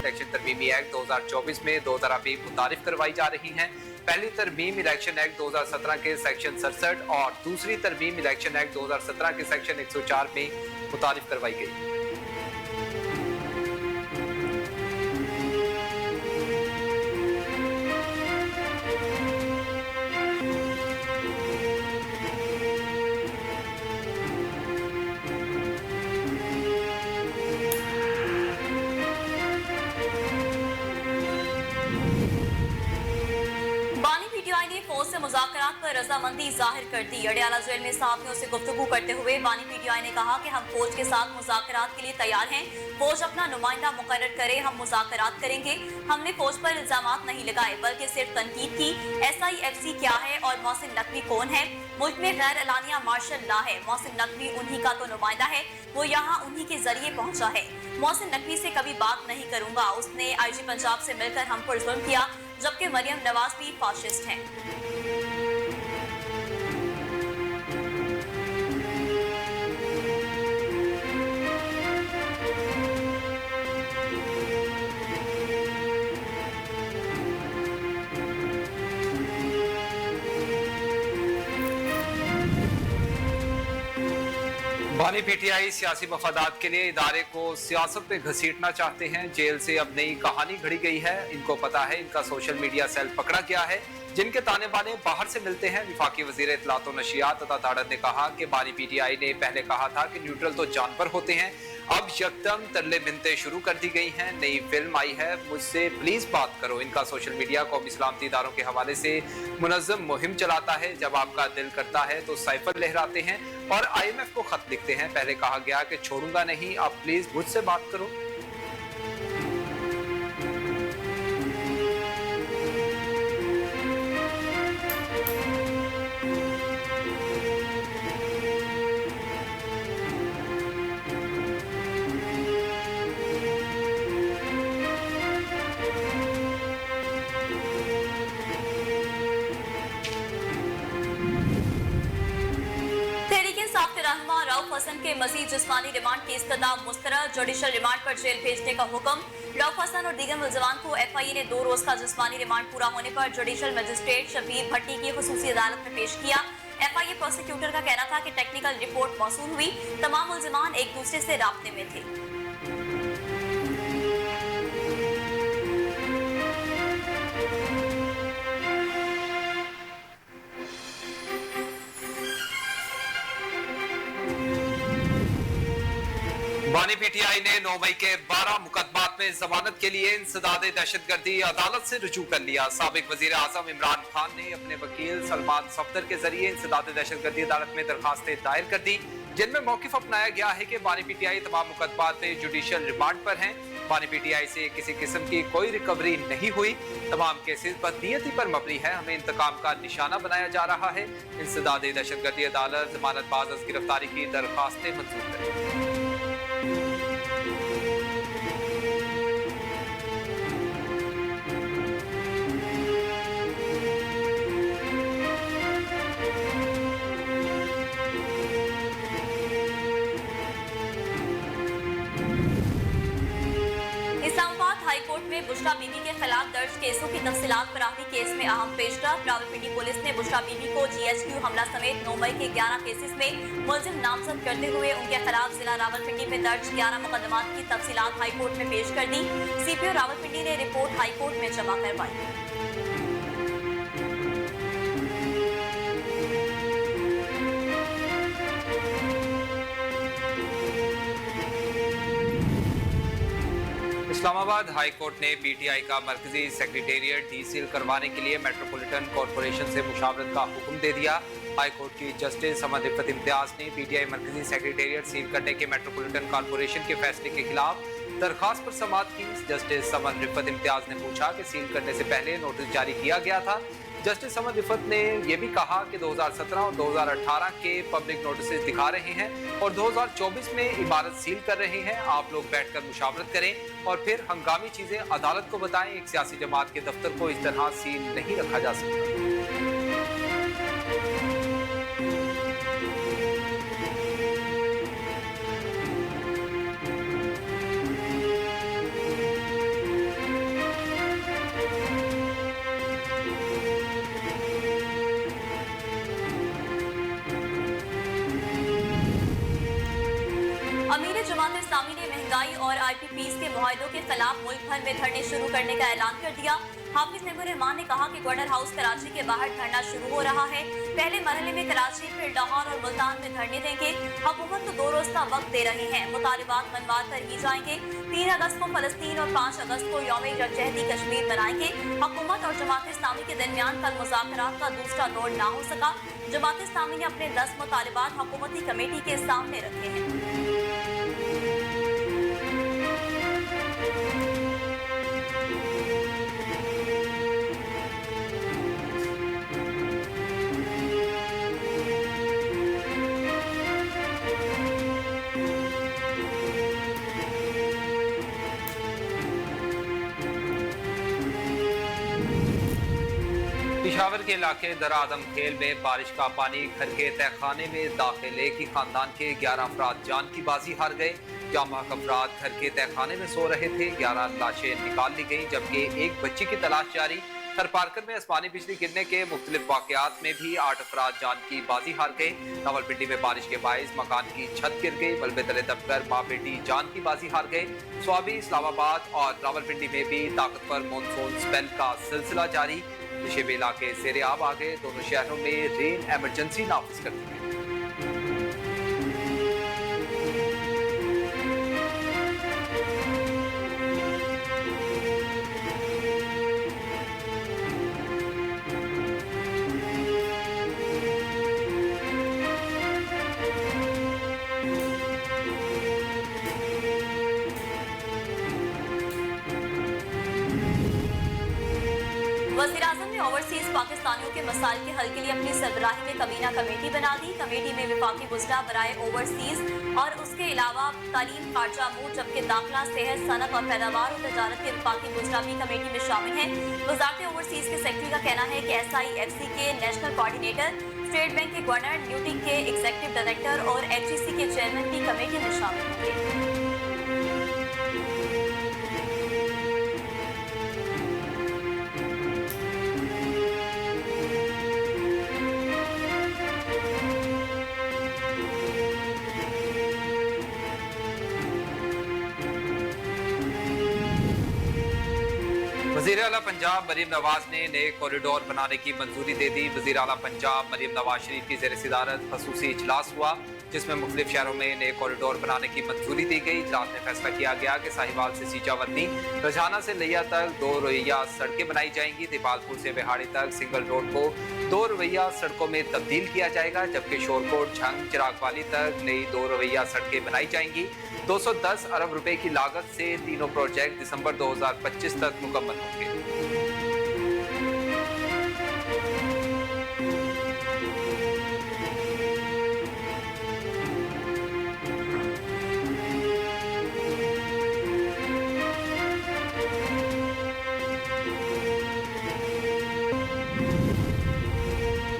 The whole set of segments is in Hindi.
इलेक्शन तरमीमी एक्ट 2024 में 2 तरमीम मुतारिफ करवाई जा रही हैं। पहली तरमीम इलेक्शन एक्ट 2017 के सेक्शन 67 और दूसरी तरमीम इलेक्शन एक्ट 2017 के सेक्शन 104 में मुतारिफ करवाई गई। फौज से मुज़ाकरात पर रजामंदी जाहिर कर दी। अडियाला जेल में साथियों से गुफ्तगू करते हुए बानी पीटीआई ने कहा कि हम फौज के साथ मुज़ाकरात के लिए तैयार हैं। फौज अपना नुमाइंदा मुकर्रर करे, हम मुज़ाकरात करेंगे। हमने फौज पर इल्जामात नहीं लगाए बल्कि सिर्फ तनकीद की। SIFC क्या है और मोहसिन नकवी कौन है? मुल्क में गैर एलानिया मार्शल लॉ है। मोहसिन नकवी उन्हीं का तो नुमाइंदा है, वो यहाँ उन्हीं के जरिए पहुंचा है। मोहसिन नकवी से कभी बात नहीं करूंगा, उसने IG पंजाब से मिलकर हम पर जुल्म किया, जबकि मरियम नवाज भी फाशिस्ट हैं। बानी पीटीआई सियासी मफादात के लिए इदारे को सियासत में घसीटना चाहते हैं। जेल से अब नई कहानी घड़ी गई है। इनको पता है इनका सोशल मीडिया सेल पकड़ा गया है, जिनके ताने बाने बाहर से मिलते हैं। विफाकी वजीर इत्तलात व नशियात अता ताड़त ने कहा कि बानी पीटीआई ने पहले कहा था कि न्यूट्रल तो जानवर होते हैं, अब यकदम तरले मिन्नतें शुरू कर दी गई हैं। नई फिल्म आई है मुझसे प्लीज बात करो। इनका सोशल मीडिया कौमी सलामती इदारों के हवाले से मुनज़्ज़म मुहिम चलाता है। जब आपका दिल करता है तो साइफर लहराते हैं और IMF को खत लिखते हैं। पहले कहा गया कि छोड़ूंगा नहीं, अब प्लीज मुझसे बात करो। रऊफ हसन के मजीद जिस्मानी रिमांड की इस्तदा मुस्तरद। जुडिशल रिमांड पर जेल भेजने का हुक्म। रऊफ हसन और दीगर मुलजमान को FIA ने 2 रोज का जिस्मानी रिमांड पूरा होने पर जुडिशल मजिस्ट्रेट शबीर भट्टी की खुसूसी अदालत में पेश किया। FIA प्रोसिक्यूटर का कहना था कि टेक्निकल रिपोर्ट मौसूल हुई, तमाम मुलजमान एक दूसरे से राब्ते में थे। बानी पीटीआई ने 9 मई के 12 मुकदमात में जमानत के लिए इंसदाद दहशतगर्दी अदालत से रुजू कर लिया। साबिक वजीर आजम इमरान खान ने अपने वकील सलमान सफदर के जरिए इंसदाद दहशतगर्दी अदालत में दरखास्तें दायर कर दी, जिनमें मौकिफ अपनाया गया है कि बानी पीटीआई तमाम मुकदमात में जुडिशल रिमांड पर हैं। बानी पीटीआई से किसी किस्म की कोई रिकवरी नहीं हुई। तमाम केसेस बदनीयती पर मबनी है। हमें इंतकाम का निशाना बनाया जा रहा है। इंसदाद दहशतगर्दी अदालत जमानत बाज गिरफ्तारी की दरखास्तें मंजूर करेगी। हाईकोर्ट में बुशरा बीबी के खिलाफ दर्ज केसों की तफसीलात पर आखिरी केस में अहम पेशरफ। रावलपिंडी पुलिस ने बुशरा बीबी को GHQ हमला समेत 9 मई के 11 केसेस में मुलजिम नामजद करते हुए उनके खिलाफ जिला रावलपिंडी में दर्ज 11 मुकदमात की तफसीलात हाईकोर्ट में पेश कर दी। CPO रावलपिंडी ने रिपोर्ट हाईकोर्ट में जमा करवाई। इस्लामाबाद हाई कोर्ट ने पीटीआई का मरकजी सेक्रेटेरिएट डीसील करवाने के लिए मेट्रोपॉलिटन कॉरपोरेशन से मुशावरत का हुक्म दे दिया। हाई कोर्ट की जस्टिस समद रिफत इम्तियाज ने पीटीआई मरकजी सेक्रेटेरिएट सील करने के मेट्रोपॉलिटन कॉरपोरेशन के फैसले के खिलाफ दरखास्त पर समाअत की। जस्टिस समद रिफत इम्तियाज ने पूछा कि सील करने से पहले नोटिस जारी किया गया था। जस्टिस समद रिफत ने यह भी कहा कि 2017 और 2018 के पब्लिक नोटिस दिखा रहे हैं और 2024 में इमारत सील कर रहे हैं। आप लोग बैठकर मुशावरत करें और फिर हंगामी चीजें अदालत को बताएं। एक सियासी जमात के दफ्तर को इस तरह सील नहीं रखा जा सकता। में जमात इस्लामी ने महंगाई और IPPs के मुआहदों के खिलाफ मुल्क भर में धरने शुरू करने का ऐलान कर दिया। हाफिज नईमुर रहमान ने कहा कि गवर्नर हाउस कराची के बाहर धरना शुरू हो रहा है। पहले मरहले में कराची, फिर लाहौर और मुल्तान में धरने देंगे। हुकूमत को 2 रोज का वक्त दे रहे हैं, मुतालबात मनवार कर ही जाएंगे। 3 अगस्त को फलस्तीन और 5 अगस्त को यौम यकजहती कश्मीर बनाएंगे। हुकूमत और जमात इस्लामी के दरमियान कल मुज़ाकरात का दूसरा दौर ना हो सका। जमात इस्लामी ने अपने 10 मुतालबात हुकूमती कमेटी के सामने रखे हैं। पिशावर के इलाके दरादम खेल में बारिश का पानी घर के तहखाने में दाखिल। एक ही खानदान के 11 अफराद जान की बाजी हार गए। जामाक अफराद घर के तहखाने में सो रहे थे। 11 लाशें निकाल ली गई, जबकि एक बच्ची की तलाश जारी। थरपारकर में आसमानी बिजली गिरने के मुख्तलिफ वाकयात में भी 8 अफराद जान की बाजी हार गए। रावलपिंडी में बारिश के बायस मकान की छत गिर गई। मलबे तले दबकर माँ बेटी जान की बाजी हार गए। स्वाबी, इस्लामाबाद और रावलपिंडी में भी ताकतवर मानसून स्पेल का सिलसिला जारी। नशेब इलाके सेरेआब आ गए। दोनों शहरों में रेन एमरजेंसी नाफिज कर दी गई। वज़ीर-ए-आज़म ने ओवरसीज पाकिस्तानियों के मसाइल के हल के लिए अपनी सरबराही में कबीना कमेटी बना दी। कमेटी में वफाकी वज़रा बराए ओवरसीज और उसके अलावा तालीम, खारजा अमूर, जबकि दाखिला, सेहत, सनत और पैदावार और तजारत के वफाकी वज़रा भी कमेटी में शामिल हैं। वज़ारत ओवरसीज के सेक्रेटरी का कहना है कि SIFC के नेशनल कोऑर्डिनेटर, स्टेट बैंक के गवर्नर, न्यूटी के एग्जीक्यूटिव डायरेक्टर और HEC के चेयरमैन भी कमेटी में शामिल होंगे। वज़ीर आला पंजाब मरीम नवाज ने नए कॉरिडोर बनाने की मंजूरी दे दी। वज़ीर आला पंजाब मरीम नवाज शरीफ की ज़ेर सदारत खसूसी इजलास हुआ, जिसमें मुख्तलिफ शहरों में नए कॉरिडोर बनाने की मंजूरी दी गई। इजलास में फैसला किया गया कि साहिवाल से सीचावर्दी, रजाना से लिया तक 2 रवैया सड़कें बनाई जाएंगी। दिपालपुर से बिहाड़ी तक सिंगल रोड को 2 रवैया सड़कों में तब्दील किया जाएगा, जबकि शोरकोट, झंग, चिरागवाली तक नई 2 रवैया सड़कें बनाई जाएंगी। 210 अरब रुपए की लागत से तीनों प्रोजेक्ट दिसंबर 2025 तक मुकम्मल होंगे।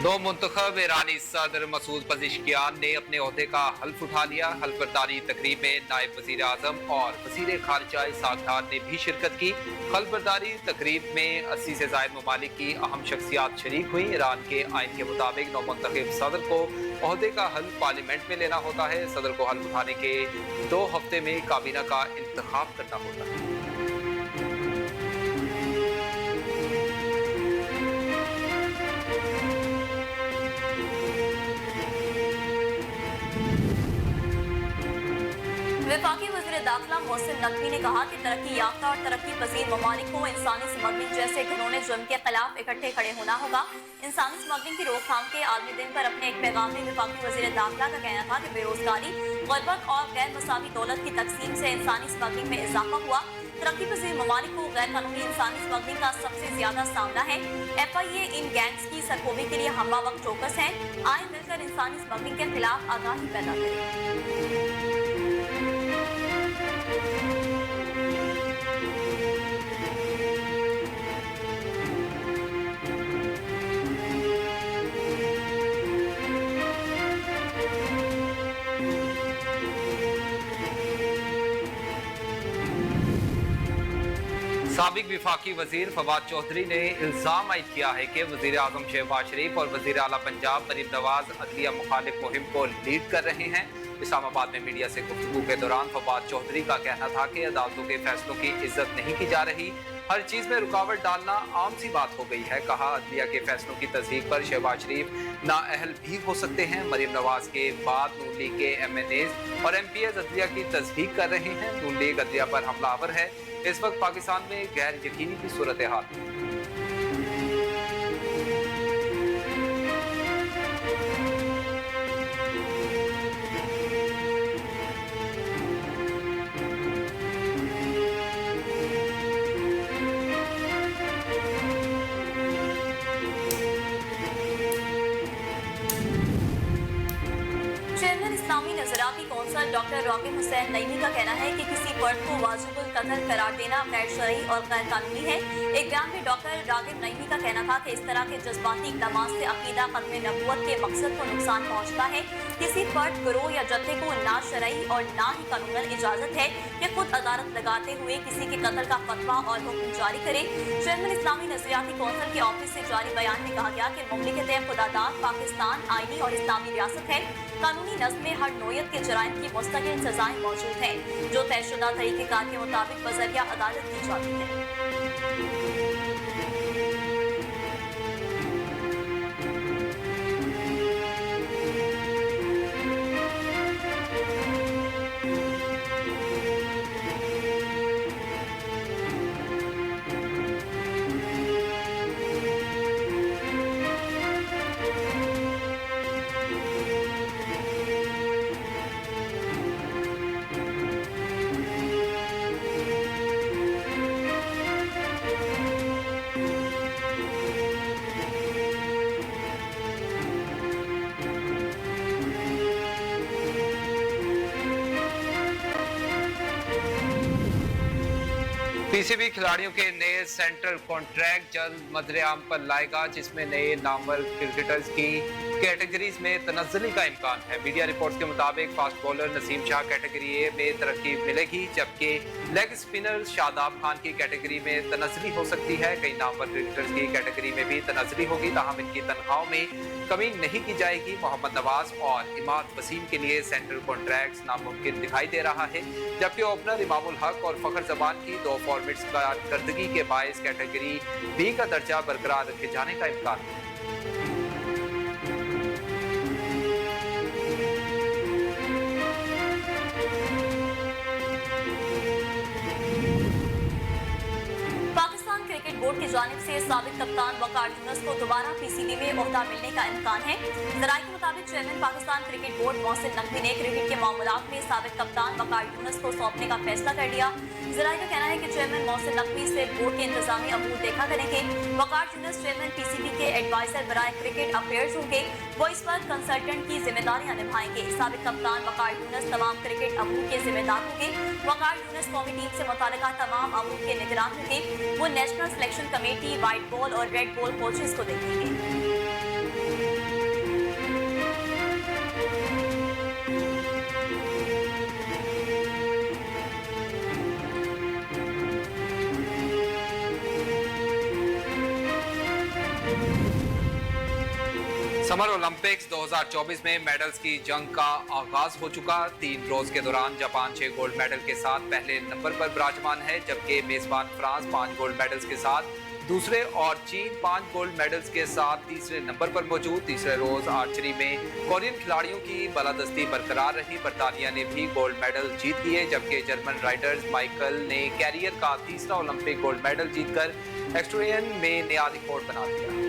दो मुंतखब ईरानी सदर मसूद पज़ेश्कियान ने अपने ओहदे का हल्फ उठा लिया। हल्फबरदारी तकरीब में नायब वज़ीर आज़म और वज़ीर खारजा इसहाक डार ने भी शिरकत की। हल्फबरदारी तकरीब में 80 से ज़ायद ममालिक की अहम शख्सियात शरीक हुई। ईरान के आइन के मुताबिक नौमुंतखब सदर को ओहदे का हल्फ पार्लियामेंट में लेना होता है। सदर को हल्फ उठाने के 2 हफ्ते में काबीना का इंतखाब करना होता है। वफाकी वज़ीर दाखिला मोहसिन नकवी ने कहा कि तरक्की याफ्ता और तरक्की पजीर ममालिक को इंसानी स्मगलिंग जैसे घिनौने जुर्म के खिलाफ इकट्ठे खड़े होना होगा। इंसानी स्मगलिंग की रोकथाम के आलमी दिन पर अपने एक पैगाम में वफाकी वज़ीर दाखिला का कहना था कि बेरोजगारी, गुर्बत और गैर मसावी दौलत की तकसीम से इंसानी स्मगलिंग में इजाफा हुआ। तरक्की पजीर ममालिक को गैर कानूनी इंसानी स्मगलिंग का सबसे ज्यादा सामना है। FIA इन गैंग्स की सरकोबी के लिए हमा वक्त चौकस है। आए मिलकर इंसानी स्मगलिंग के खिलाफ आगाही पैदा करें। साबिक विफाकी वजीर फवाद चौधरी ने इल्जाम आयद किया है कि वजीर आजम शहबाज शरीफ और वजीर आला पंजाब मरीम नवाज अदलिया मुखालिफ मुहिम को लीड कर रहे हैं। इस्लामाबाद में मीडिया से गुफ्तगू के दौरान फवाद चौधरी का कहना था कि अदालतों के फैसलों की इज्जत नहीं की जा रही, हर चीज में रुकावट डालना आम सी बात हो गई है। कहा अदलिया के फैसलों की तस्दीक पर शहबाज शरीफ नाअहल भी हो सकते हैं। मरीम नवाज के बाद नून लीग के MNAs और MPs अदलिया की तस्दीक कर रहे हैं। नून लीग अदलिया पर हमलावर है। इस वक्त पाकिस्तान में गैर यकीनी की सूरत हाल। इस्लामी नजराती कौंसल डॉक्टर रागिब हुसैन नईमी का कहना है कि किसी फर्द को वाजिबुल कत्ल करार देना गैर शरई और गैर कानूनी है। एक बयान में डॉक्टर रागिब नईमी का कहना था कि इस तरह के जज्बाती इक़दामात से अकीदा खत्म नबूवत के मकसद को नुकसान पहुँचता है। किसी फर्द, गिरोह या जत्थे को ना शरई और ना ही कानूनन इजाजत है कि खुद अदालत लगाते हुए किसी के कत्ल का फतवा और हुक्म जारी करे। चेयरमैन इस्लामी नजरियाती कौंसल के ऑफिस से जारी बयान में कहा गया कि मुमलिकत खुदादाद पाकिस्तान आईनी और इस्लामी रियासत है। कानूनी नज़्म में हर नोयत के जराइम की मुस्तकिल सजाएं मौजूद हैं, जो तयशुदा तरीक़ेकार के मुताबिक बजरिया अदालत की जाती है। पीसीबी खिलाड़ियों के नए सेंट्रल कॉन्ट्रैक्ट जल्द मदरेआम पर लाएगा, जिसमें नए नामवर क्रिकेटर्स की कैटेगरीज में तनज़्ज़ुली का इम्कान है। मीडिया रिपोर्ट्स के मुताबिक fast bowler Naseem Shah category A में तरक्की मिलेगी, जबकि लेग स्पिनर शादाब खान की कैटेगरी में तनज़्ज़ुली हो सकती है। कई नामवर क्रिकेटर्स की कैटेगरी में भी तनज़्ज़ुली होगी, ताहम इनकी तनख्वाहों में कमी नहीं की जाएगी। मोहम्मद नवाज और इमाद वसीम के लिए सेंट्रल कॉन्ट्रैक्ट नामुमकिन दिखाई दे रहा है, जबकि ओपनर इमामुल हक और फखर जबान की 2 फॉर्मेट्स कारकर्दगी के बायस कैटेगरी बी का दर्जा बरकरार रखे जाने का इम्कान है। क्रिकेट बोर्ड की जानिब से साबिक कप्तान वकार यूनुस को दोबारा पीसीबी में ओहदा मिलने का इम्कान है। जराये के मुताबिक chairman Pakistan cricket board Mohsin Naqvi ने क्रिकेट के मामलात में साबिक कप्तान वकार यूनुस को सौंपने का फैसला कर लिया। जराये का कहना है कि चेयरमैन मोहसिन नकवी से बोर्ड के इंतजामी अमूर देखा करेंगे। वकार यूनुस चेयरमैन पीसीबी के एडवाइजर बराए क्रिकेट अफेयर्स होंगे, वो इस पर कंसल्टेंट की जिम्मेदारियां निभाएंगे। साबिक कप्तान वकार यूनुस तमाम क्रिकेट अमूर के जिम्मेदार होंगे। वकार यूनुस कौमी टीम से मुतालिका तमाम अमूर के निगरान होंगे। वो national selection committee, white ball और रेड बॉल कोचेस को देखेंगे। समर ओलंपिक्स 2024 में मेडल्स की जंग का आगाज हो चुका। 3 रोज के दौरान जापान 6 गोल्ड मेडल के साथ पहले नंबर पर विराजमान है, जबकि मेजबान फ्रांस 5 गोल्ड मेडल्स के साथ दूसरे और चीन 5 गोल्ड मेडल्स के साथ तीसरे नंबर पर मौजूद। तीसरे रोज आर्चरी में कोरियन खिलाड़ियों की बालादस्ती बरकरार रही। बरतानिया ने भी गोल्ड मेडल जीत लिए, जबकि जर्मन राइडर्स माइकल ने कैरियर का तीसरा ओलंपिक गोल्ड मेडल जीतकर एक्सट्रियन में नया रिकॉर्ड बना दिया।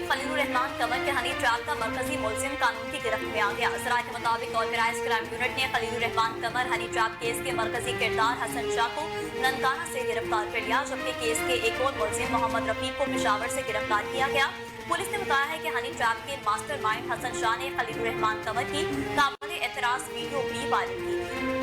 खलीलुर रहमान कमर के हनी ट्रैप का मरकजी मुलजिम कानून की गिरफ्त में आ गया। जराये के मुताबिक ऑर्गेनाइज्ड क्राइम यूनिट ने खलीलुर रहमान कमर हनी ट्रैप केस के मरकजी किरदार हसन शाह को ननकाना से गिरफ्तार कर लिया, जबकि केस के एक और मुलजिम मोहम्मद रफीक को पेशावर से गिरफ्तार किया गया। पुलिस ने बताया है कि हनी ट्रैप के मास्टरमाइंड हसन शाह ने खलीलुर रहमान कमर की काबिल एतराज वीडियो भी वायरल की थी।